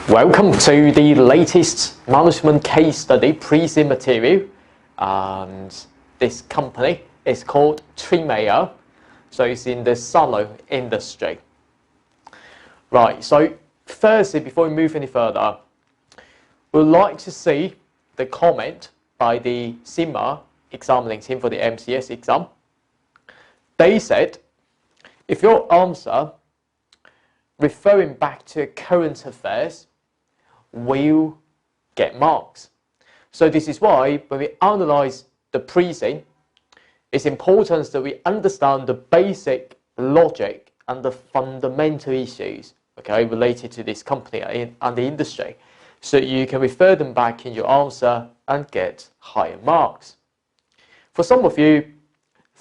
Welcome to the latest management case study Preseen material, and this company is called Trimayr, so it's in the salon industry. Right, so firstly, before we move any further, we'd like to see the comment by the CIMA examining team for the MCS exam. They said, if your answer referring back to current affairs will get marks. So this is why when we analyze the Preseen, it's important that we understand the basic logic and the fundamental issues, okay, related to this company and the industry, so you can refer them back in your answer and get higher marks. For some of you,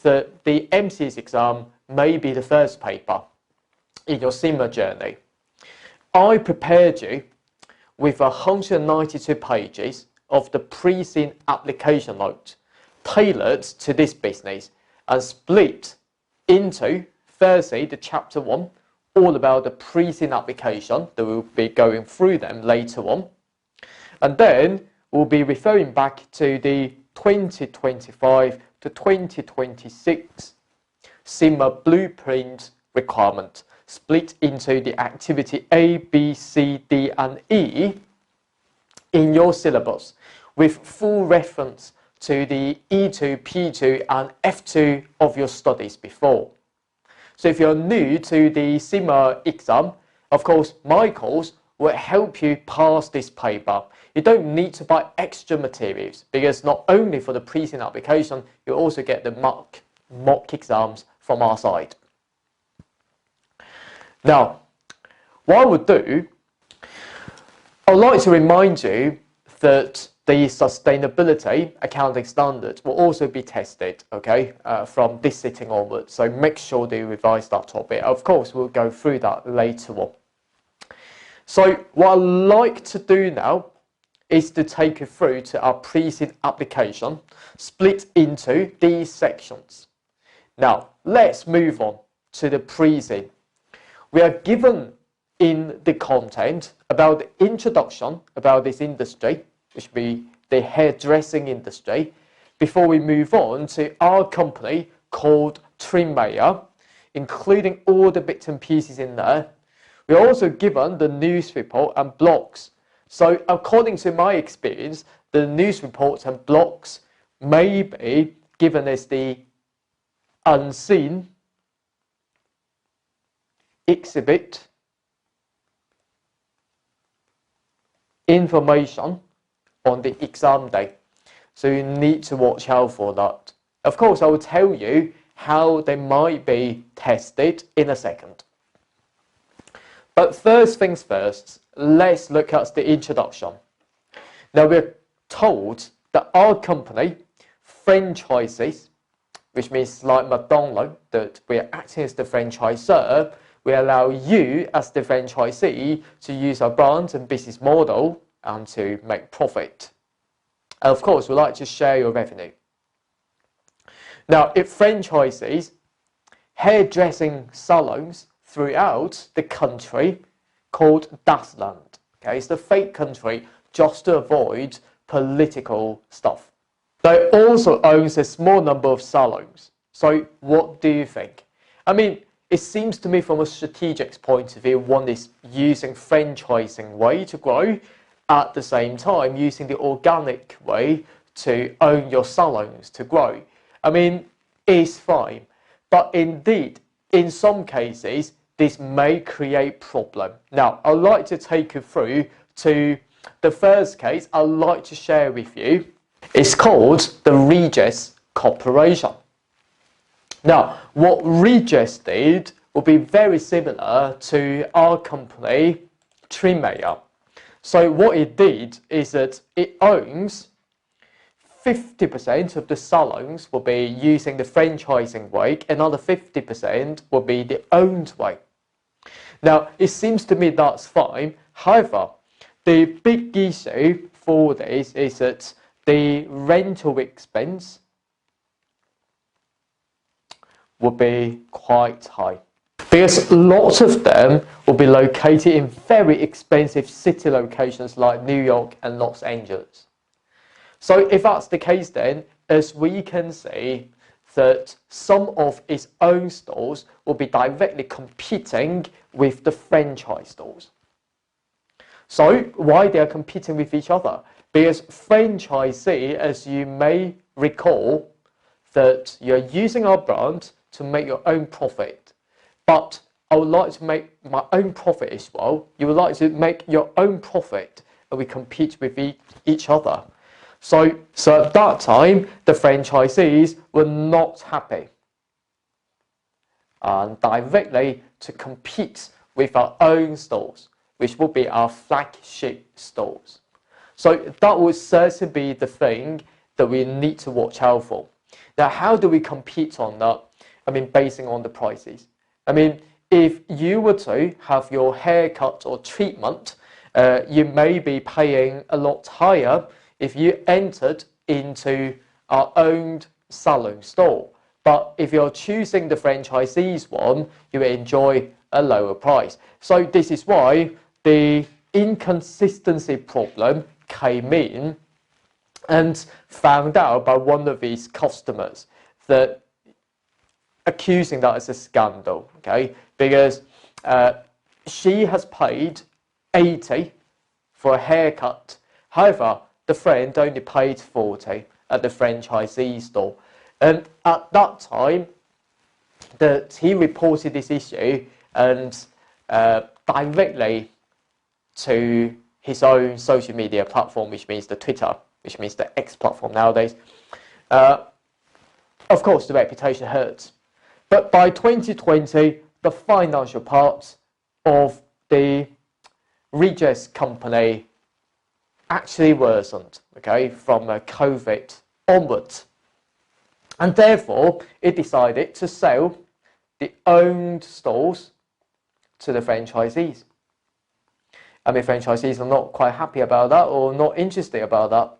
the MCS exam may be the first paper in your CIMA journey. I prepared you with 192 pages of the Preseen application note tailored to this business and split into, firstly, the chapter 1, all about the Preseen application, that we'll be going through them later on. And then we'll be referring back to the 2025 to 2026 CIMA blueprint requirement, split into the activity A, B, C, D and E in your syllabus, with full reference to the E2, P2 and F2 of your studies before. So if you're new to the CIMA exam, of course my course will help you pass this paper. You don't need to buy extra materials, because not only for the Preseen application, you also get the mock exams from our side. Now, what I would do, I would like to remind you that the sustainability accounting standards will also be tested, okay, from this sitting onwards. So make sure that you revise that topic. Of course, we'll go through that later on. So what I'd like to do now is to take you through to our Preseen application, split into these sections. Now, let's move on to the Preseen. We are given in the content about the introduction about this industry, which will be the hairdressing industry, before we move on to our company called Trimayr, including all the bits and pieces in there. We're also given the news report and blogs. So according to my experience, the news reports and blogs may be given as the unseen exhibit information on the exam day. So you need to watch out for that. Of course, I will tell you how they might be tested in a second. But first things first, let's look at the introduction. Now we're told that our company franchises, which means like McDonald's, that we're acting as the franchisor. We allow you as the franchisee to use our brand and business model and to make profit. And of course, we like to share your revenue. Now, it franchises hairdressing salons throughout the country called Dazzland. Okay, it's the fake country just to avoid political stuff. They also owns a small number of salons. So what do you think? I mean, it seems to me from a strategic point of view, one is using franchising way to grow, at the same time using the organic way to own your salons to grow. I mean, it's fine. But indeed, in some cases, this may create problem. Now, I'd like to take you through to the first case I'd like to share with you. It's called the Regis Corporation. Now, what Regis did will be very similar to our company, Trimayr. So what it did is that it owns 50% of the salons will be using the franchising way, another 50% will be the owned way. Now, it seems to me that's fine. However, the big issue for this is that the rental expense will be quite high. because lots of them will be located in very expensive city locations like New York and Los Angeles. So if that's the case, then as we can see that some of its own stores will be directly competing with the franchise stores. So why they are competing with each other? Because franchisee, as you may recall, that you're using our brand to make your own profit. But I would like to make my own profit as well. You would like to make your own profit, and we compete with each other. So at that time, the franchisees were not happy and directly to compete with our own stores, which will be our flagship stores. So that would certainly be the thing that we need to watch out for. Now, how do we compete on that? I mean, basing on the prices. I mean, if you were to have your haircut or treatment, you may be paying a lot higher if you entered into our own salon store. But if you're choosing the franchisee's one, you will enjoy a lower price. So this is why the inconsistency problem came in and found out by one of these customers that accusing that as a scandal, okay? Because she has paid 80 for a haircut. However, the friend only paid 40 at the franchisee store. And at that time, that he reported this issue and directly to his own social media platform, which means the Twitter, which means the X platform nowadays. Of course, the reputation hurts. But by 2020, the financial part of the Regis company actually worsened, okay, from COVID onwards. And therefore, it decided to sell the owned stores to the franchisees. I mean, franchisees are not quite happy about that or not interested about that.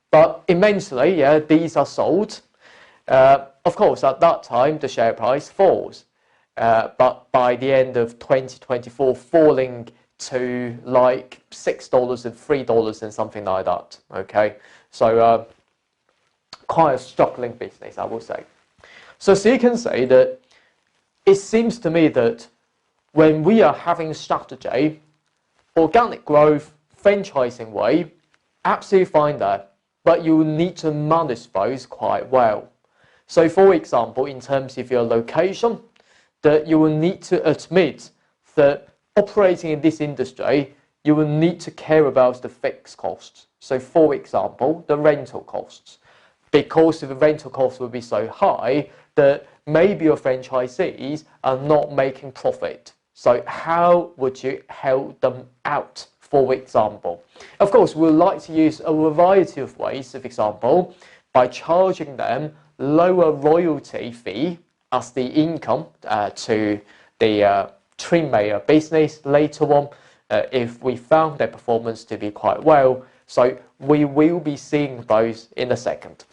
But eventually, yeah, these are sold. Of course, at that time, the share price falls. But by the end of 2024, falling to like $6 and $3 and something like that. Okay, so quite a struggling business, I would say. So you can say that it seems to me that when we are having strategy, organic growth, franchising way, absolutely fine there, but you need to manage those quite well. So for example, in terms of your location, that you will need to admit that operating in this industry, you will need to care about the fixed costs. So for example, the rental costs. Because the rental costs will be so high that maybe your franchisees are not making profit. So how would you help them out, for example? Of course, we would like to use a variety of ways, for example, by charging them lower royalty fee as the income to the Trimayr business later on, if we found their performance to be quite well. So we will be seeing those in a second.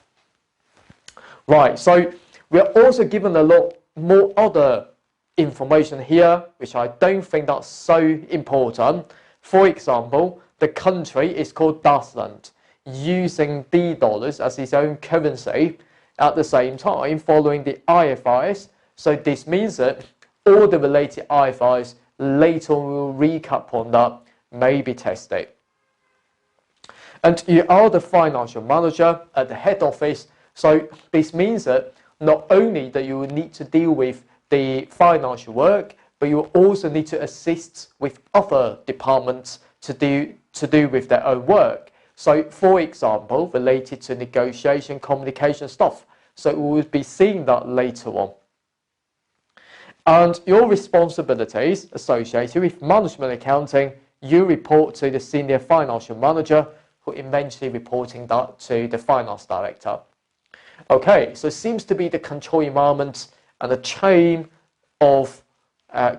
Right, so we are also given a lot more other information here, which I don't think that's so important. For example, the country is called Dazzland, using D dollars as its own currency at the same time following the IFIs. So this means that all the related IFIs later we'll recap on that may be tested. And you are the financial manager at the head office. So this means that not only that you will need to deal with the financial work, but you will also need to assist with other departments to do with their own work. So for example, related to negotiation, communication stuff. So we will be seeing that later on. And your responsibilities associated with management accounting, you report to the senior financial manager, who eventually reporting that to the finance director. Okay, so it seems to be the control environment and the chain of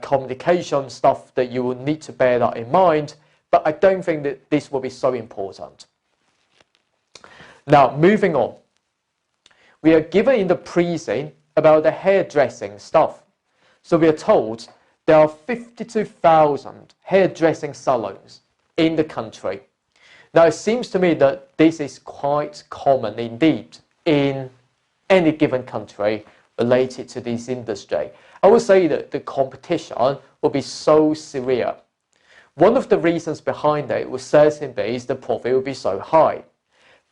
communication stuff that you will need to bear that in mind, but I don't think that this will be so important. Now, moving on. We are given in the Preseen about the hairdressing stuff. So we are told there are 52,000 hairdressing salons in the country. Now, it seems to me that this is quite common indeed in any given country related to this industry. I would say that the competition will be so severe. One of the reasons behind it will certainly be the profit will be so high.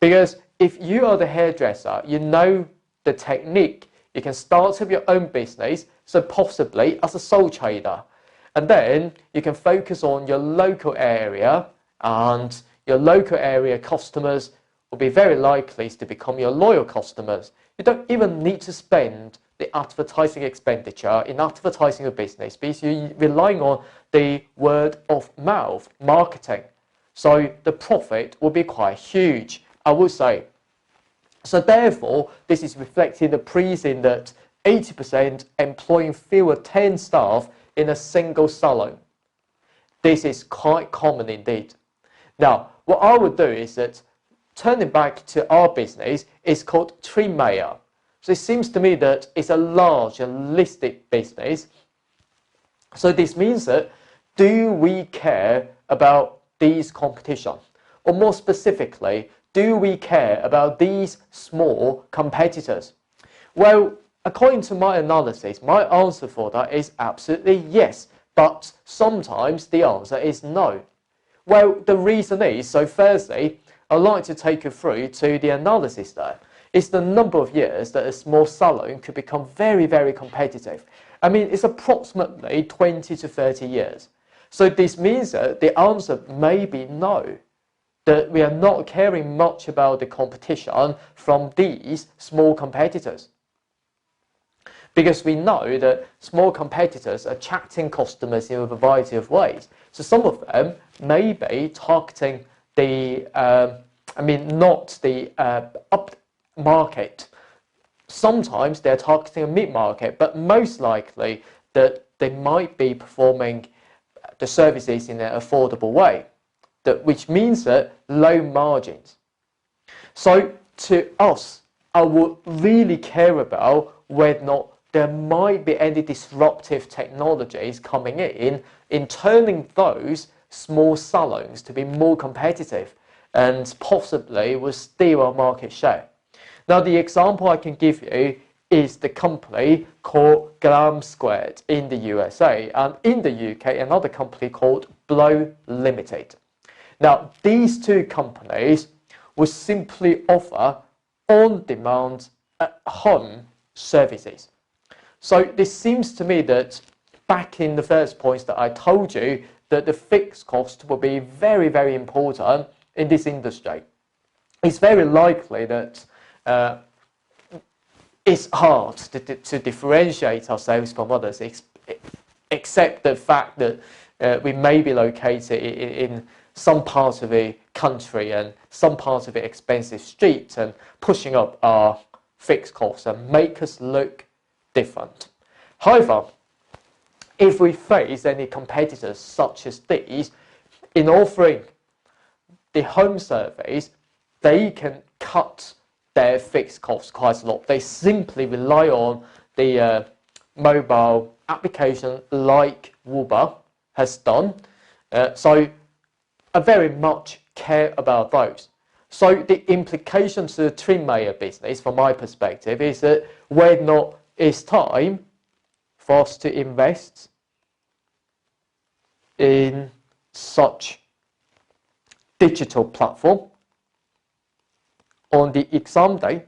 Because if you are the hairdresser, you know the technique, you can start up your own business, so possibly as a sole trader. And then you can focus on your local area, and your local area customers will be very likely to become your loyal customers. You don't even need to spend the advertising expenditure in advertising your business because you're relying on the word of mouth marketing. So the profit will be quite huge, I would say. So therefore, this is reflecting the Preseen that 80% employing fewer 10 staff in a single salon. This is quite common indeed. Now, what I would do is that turning back to our business is called Trimayr. So it seems to me that it's a large and listed business. So this means that do we care about these competition? Or more specifically, do we care about these small competitors? Well, according to my analysis, my answer for that is absolutely yes. But sometimes the answer is no. Well, the reason is, so firstly, I'd like to take you through to the analysis there. It's the number of years that a small salon could become very, very competitive. I mean, it's approximately 20 to 30 years. So this means that the answer may be no, that we are not caring much about the competition from these small competitors. Because we know that small competitors are attracting customers in a variety of ways. So some of them may be targeting the, not the up market. Sometimes they're targeting a mid-market, but most likely that they might be performing the services in an affordable way, which means that low margins. So to us, I would really care about whether or not there might be any disruptive technologies coming in turning those small salons to be more competitive and possibly will steal our market share. Now, the example I can give you is the company called Glam Squared in the USA, and in the UK, another company called Blow Limited. Now, these two companies will simply offer on-demand home services. So this seems to me that back in the first points that I told you that the fixed cost will be very, very important in this industry. It's very likely that it's hard to differentiate ourselves from others, except the fact that we may be located in some parts of the country and some parts of the expensive streets and pushing up our fixed costs and make us look different. However, if we face any competitors such as these, in offering the home service, they can cut their fixed costs quite a lot. They simply rely on the mobile application like Uber has done. So I very much care about those. So the implication to the Trimayr business, from my perspective, is that whether or not it's time for us to invest in such digital platform on the exam day.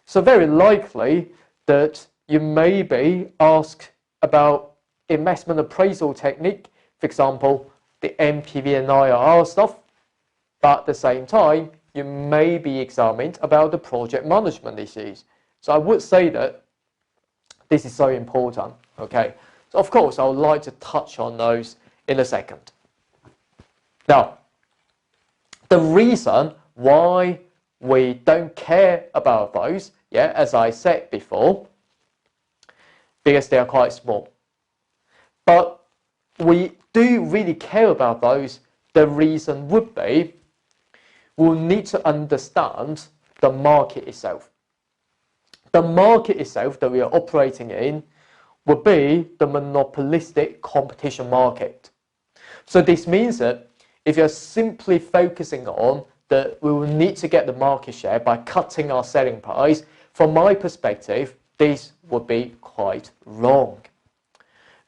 So very likely that you may be asked about investment appraisal technique, for example, the NPV and IRR stuff, but at the same time, you may be examined about the project management issues. So I would say that this is so important, okay? So of course, I would like to touch on those in a second. Now, the reason why we don't care about those, as I said before, because they are quite small. But we do really care about those. The reason would be we'll need to understand the market itself. The market itself that we are operating in would be the monopolistic competition market. So this means that if you're simply focusing on that we will need to get the market share by cutting our selling price, from my perspective, this would be quite wrong.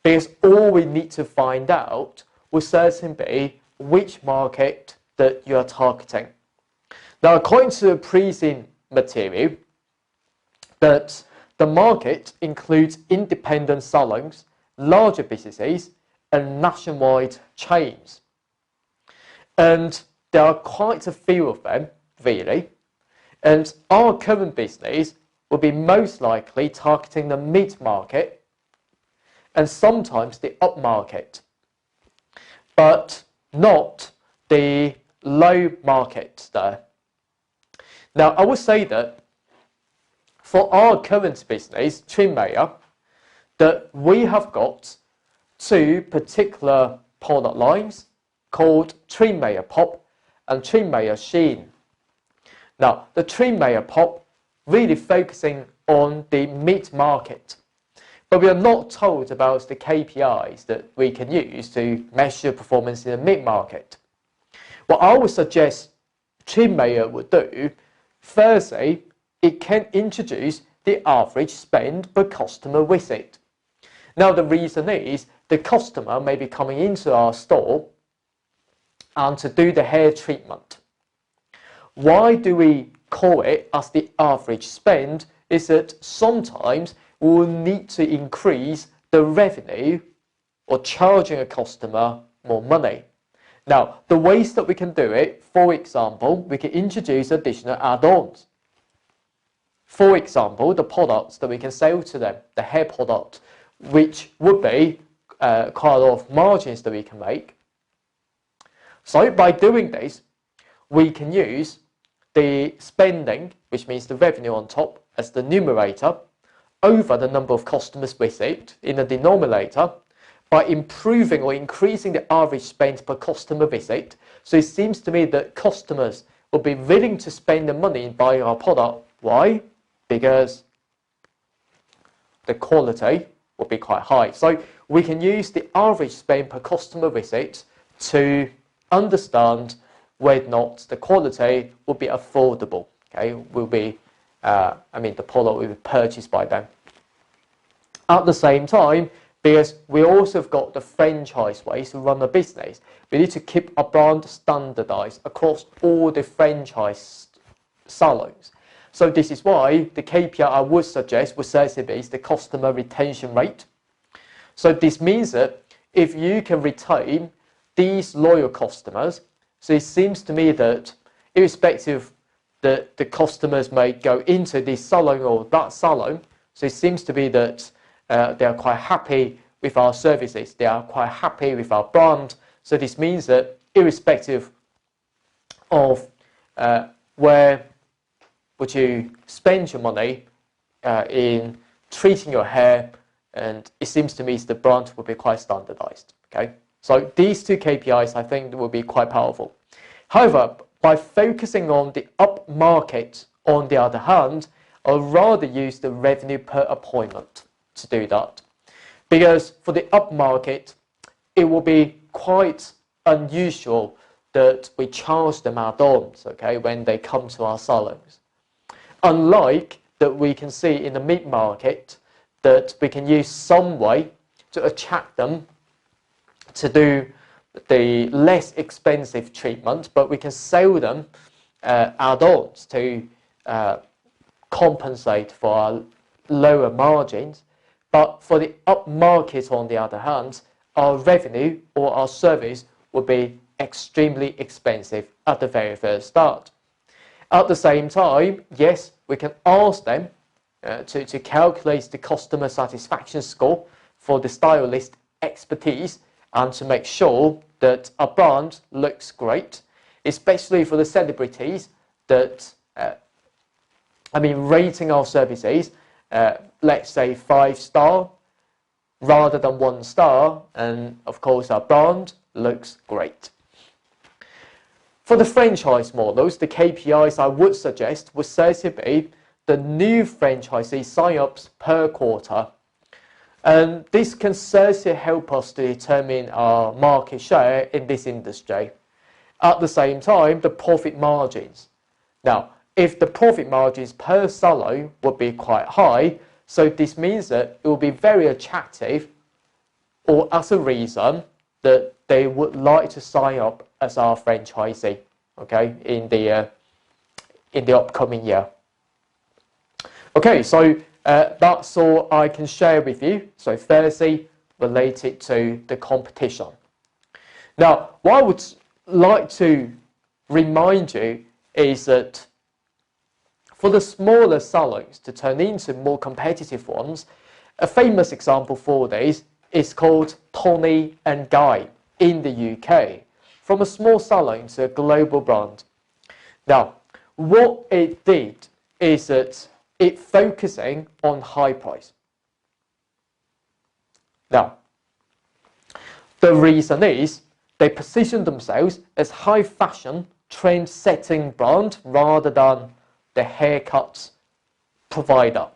Because all we need to find out will certainly be which market that you are targeting. Now, according to the Preseen material, that the market includes independent salons, larger businesses, and nationwide chains. And there are quite a few of them, really. And our current business will be most likely targeting the mid-market and sometimes the upmarket, but not the low market there. Now, I would say that for our current business, Trimayr, that we have got two particular product lines called Trimayr Pop and Trimayr Sheen. Now, the Trimayr Pop really focusing on the mid-market, but we are not told about the KPIs that we can use to measure performance in the mid-market. What I would suggest Trimayr would do, firstly, it can introduce the average spend per customer visit. Now, the reason is the customer may be coming into our store and to do the hair treatment. Why do we call it as the average spend? Is that sometimes we will need to increase the revenue or charging a customer more money. Now, the ways that we can do it, for example, we can introduce additional add-ons. For example, the products that we can sell to them, the hair product, which would be quite a lot of margins that we can make. So by doing this, we can use the spending, which means the revenue on top, as the numerator, over the number of customers visit in the denominator, by improving or increasing the average spend per customer visit. So it seems to me that customers will be willing to spend the money in buying our product. Why? Because the quality will be quite high. So we can use the average spend per customer visit to understand whether or not the quality will be affordable. Okay, will be, the product will be purchased by them. At the same time, because we also have got the franchise ways to run a business, we need to keep our brand standardized across all the franchise salons. So this is why the KPI I would suggest would certainly be the customer retention rate. So this means that if you can retain these loyal customers, so it seems to me that irrespective that the customers may go into this salon or that salon, so it seems to be that they are quite happy with our services, they are quite happy with our brand. So this means that irrespective of where would you spend your money in treating your hair, and it seems to me the brand will be quite standardized. Okay, so these two KPIs I think will be quite powerful. However, by focusing on the upmarket, on the other hand, I'd rather use the revenue per appointment to do that, because for the upmarket, it will be quite unusual that we charge them add-ons, okay, when they come to our salons. Unlike that we can see in the mid-market that we can use some way to attract them to do the less expensive treatment, but we can sell them add-ons to compensate for our lower margins. But for the upmarket, on the other hand, our revenue or our service will be extremely expensive at the very first start. At the same time, yes, we can ask them to calculate the customer satisfaction score for the stylist expertise and to make sure that our brand looks great, especially for the celebrities that, rating our services, let's say 5-star rather than 1-star, and of course our brand looks great. For the franchise models, the KPIs I would suggest would certainly be the new franchisee sign-ups per quarter. And this can certainly help us to determine our market share in this industry. At the same time, the profit margins. Now, if the profit margins per salon would be quite high, so this means that it will be very attractive, or as a reason that they would like to sign up as our franchisee, okay, in the upcoming year. Okay, so that's all I can share with you. So firstly, related to the competition. Now, what I would like to remind you is that for the smaller salons to turn into more competitive ones, a famous example for this is called Toni and Guy in the UK, from a small salon to a global brand. Now, what it did is that it focusing on high price. Now, the reason is they position themselves as high fashion, trend-setting brand rather than the haircuts provider.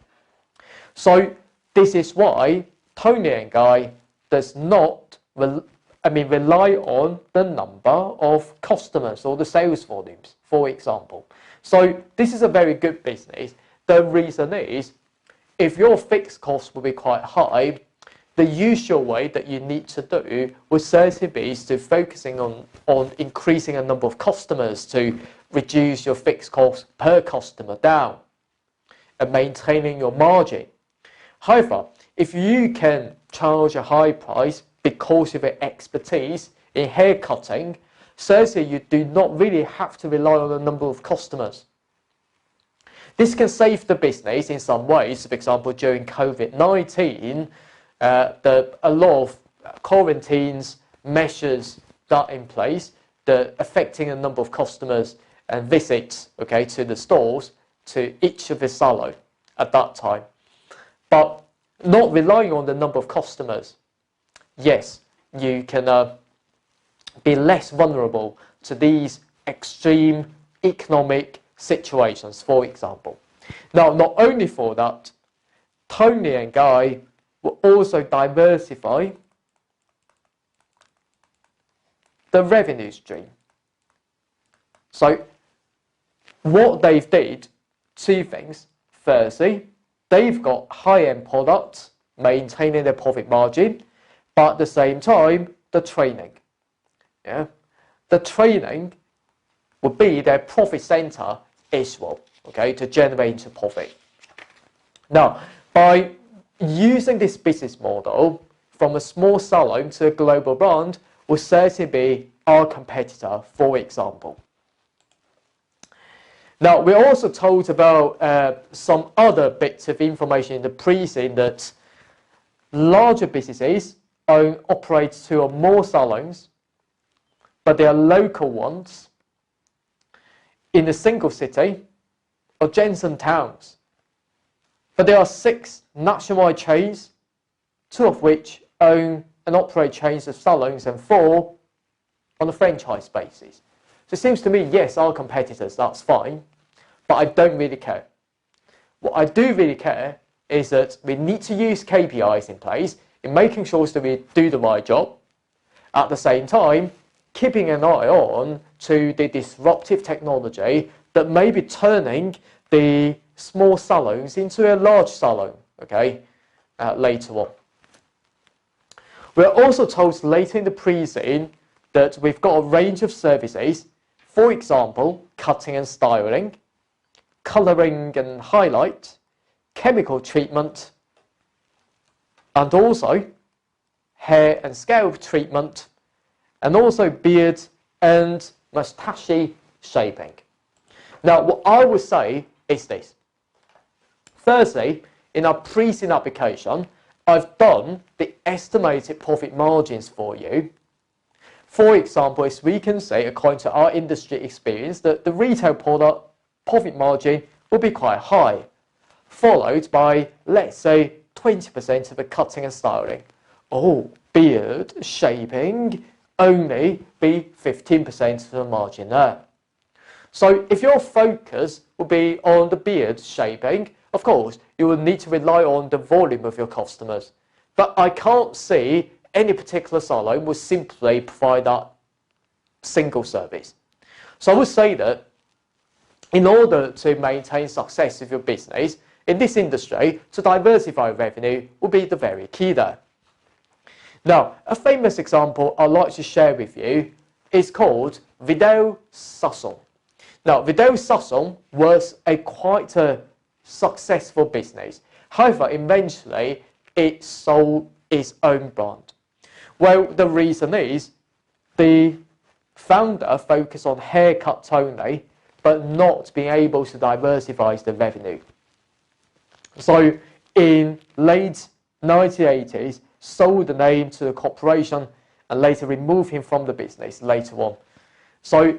So this is why Toni and Guy does not rely on the number of customers or the sales volumes, for example. So this is a very good business. The reason is, if your fixed cost will be quite high, the usual way that you need to do will certainly be to focusing on increasing a number of customers to reduce your fixed cost per customer down and maintaining your margin. However, if you can charge a high price because of your expertise in hair cutting, certainly you do not really have to rely on a number of customers. This can save the business in some ways. For example, during COVID-19, a lot of quarantines measures that in place, affecting a number of customers and visits, okay, to the stores, to each of the salons at that time. But not relying on the number of customers, yes, you can be less vulnerable to these extreme economic situations, for example. Now, not only for that, Toni and Guy will also diversify the revenue stream. So what they've did, two things. Firstly, they've got high-end products, maintaining their profit margin, but at the same time, the training. Yeah? The training will be their profit center as well, okay, to generate a profit. Now, by using this business model from a small salon to a global brand will certainly be our competitor, for example. Now, we're also told about some other bits of information in the Preseen that larger businesses operate two or more salons, but they are local ones in a single city or adjacent towns. But there are 6 nationwide chains, 2 of which own and operate chains of salons and 4 on a franchise basis. So it seems to me, yes, our competitors, that's fine, but I don't really care. What I do really care is that we need to use KPIs in place in making sure that we do the right job. At the same time, keeping an eye on to the disruptive technology that may be turning the small salons into a large salon, okay, later on. We're also told later in the Preseen that we've got a range of services, for example, cutting and styling, colouring and highlight, chemical treatment, and also hair and scalp treatment, and also beard and moustache shaping. Now, what I would say is this. Firstly, in our Preseen application, I've done the estimated profit margins for you. For example, as we can see, according to our industry experience, that the retail product profit margin will be quite high, followed by, let's say, 20% of the cutting and styling. Oh, beard shaping, only be 15% of the margin there. So if your focus will be on the beard shaping, of course, you will need to rely on the volume of your customers. But I can't see any particular salon will simply provide that single service. So I would say that in order to maintain success of your business in this industry, to diversify revenue will be the very key there. Now, a famous example I'd like to share with you is called Vidal Sassoon. Now, Vidal Sassoon was quite a successful business. However, eventually it sold its own brand. Well, the reason is the founder focused on haircut only, but not being able to diversify the revenue. So in late 1980s, sold the name to the corporation and later removed him from the business later on. So,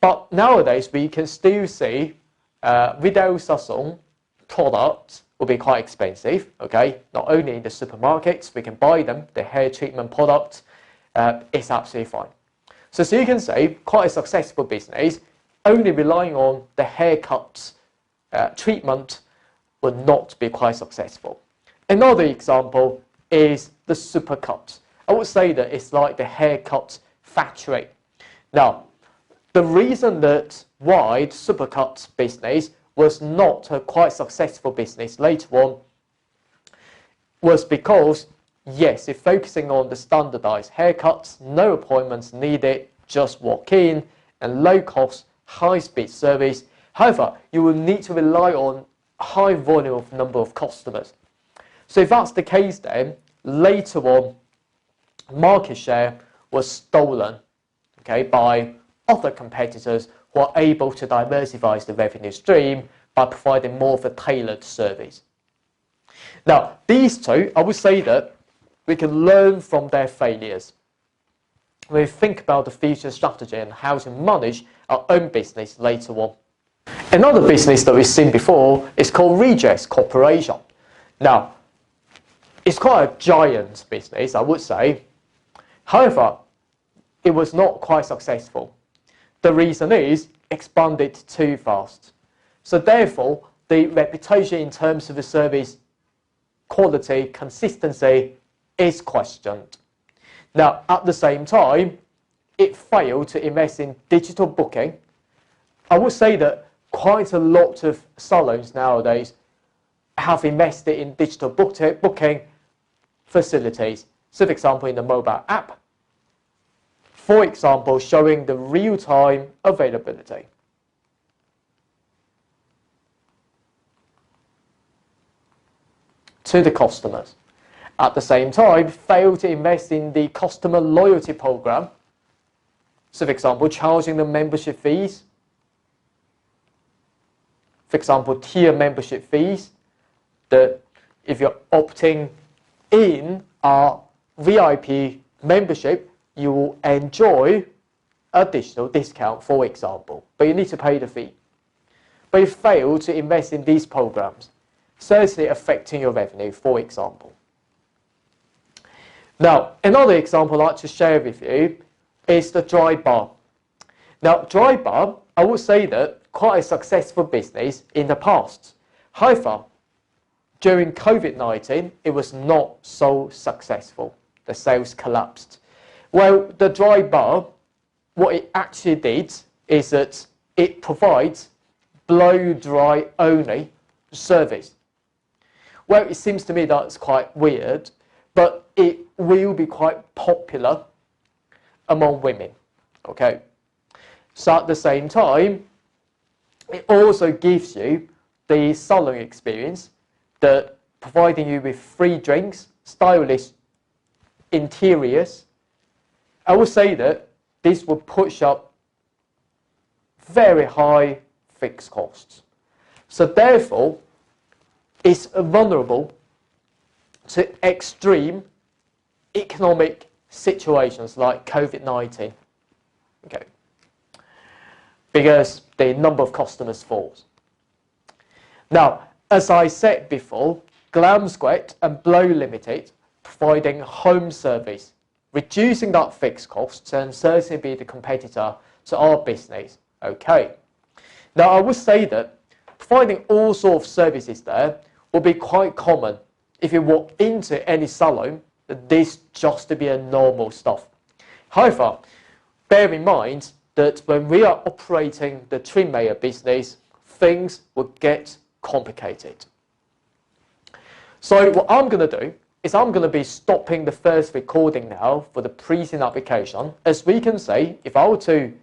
but nowadays we can still see Vidal Sassoon products will be quite expensive, okay? Not only in the supermarkets, we can buy them, the hair treatment products, it's absolutely fine. So you can say quite a successful business, only relying on the haircut treatment would not be quite successful. Another example is the supercut. I would say that it's like the haircut factory. Now, the reason that why the supercut business was not a quite successful business later on was because, yes, it's focusing on the standardized haircuts, no appointments needed, just walk in, and low cost, high speed service. However, you will need to rely on high volume of number of customers. So if that's the case, then later on, market share was stolen, okay, by other competitors who are able to diversify the revenue stream by providing more of a tailored service. Now, these two, I would say that we can learn from their failures. When we think about the future strategy and how to manage our own business later on. Another business that we've seen before is called Regis Corporation. Now, it's quite a giant business, I would say. However, it was not quite successful. The reason is expanded too fast. So therefore, the reputation in terms of the service quality, consistency is questioned. Now, at the same time, it failed to invest in digital booking. I would say that quite a lot of salons nowadays have invested in digital booking facilities. So, for example, in the mobile app, for example, showing the real-time availability. To the customers. At the same time, fail to invest in the customer loyalty program. So, for example, charging the membership fees. For example, tier membership fees. That if you're opting in a VIP membership, you will enjoy additional discount, for example, but you need to pay the fee. But you fail to invest in these programs, certainly affecting your revenue, for example. Now, another example I'd like to share with you is the dry bar. Now, dry bar, I would say that quite a successful business in the past. However, during COVID-19, it was not so successful. The sales collapsed. Well, the dry bar, what it actually did is that it provides blow dry only service. Well, it seems to me that's quite weird, but it will be quite popular among women, okay? So at the same time, it also gives you the salon experience, that providing you with free drinks, stylish interiors. I would say that this will push up very high fixed costs. So therefore, it's vulnerable to extreme economic situations like COVID-19, okay, because the number of customers falls. Now, as I said before, Glam Squat and Blow Limited providing home service, reducing that fixed costs and certainly be the competitor to our business, okay. Now, I would say that providing all sorts of services there will be quite common if you walk into any salon, this just to be a normal stuff. However, bear in mind that when we are operating the Trimayr business, things will get complicated. So what I'm going to do is I'm going to be stopping the first recording now for the Preseen application. As we can see, if I were to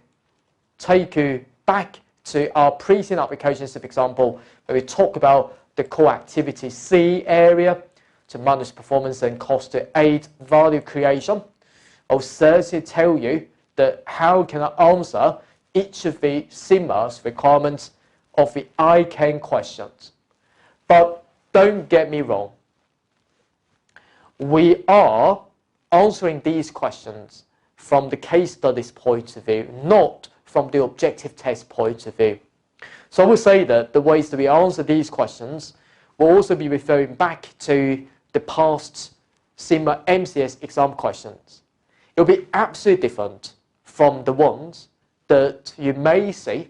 take you back to our Preseen applications, for example, where we talk about the core activity C area to manage performance and cost to aid value creation, I'll certainly tell you that how can I answer each of the CIMA's requirements of the I can questions. But don't get me wrong. We are answering these questions from the case studies point of view, not from the objective test point of view. So I would say that the ways that we answer these questions will also be referring back to the past CIMA MCS exam questions. It will be absolutely different from the ones that you may see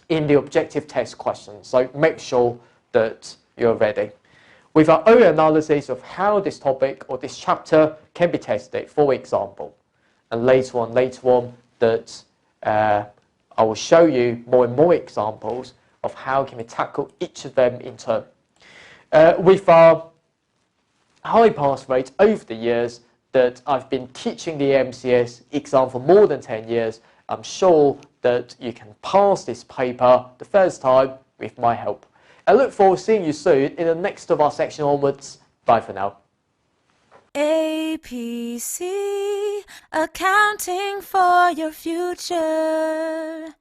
in the objective test questions. So make sure that you're ready. With our own analysis of how this topic or this chapter can be tested, for example. And later on that I will show you more and more examples of how can we tackle each of them in turn. With our high pass rate over the years that I've been teaching the MCS exam for more than 10 years, I'm sure that you can pass this paper the first time with my help. I look forward to seeing you soon in the next of our section onwards. Bye for now. APC, accounting for your future.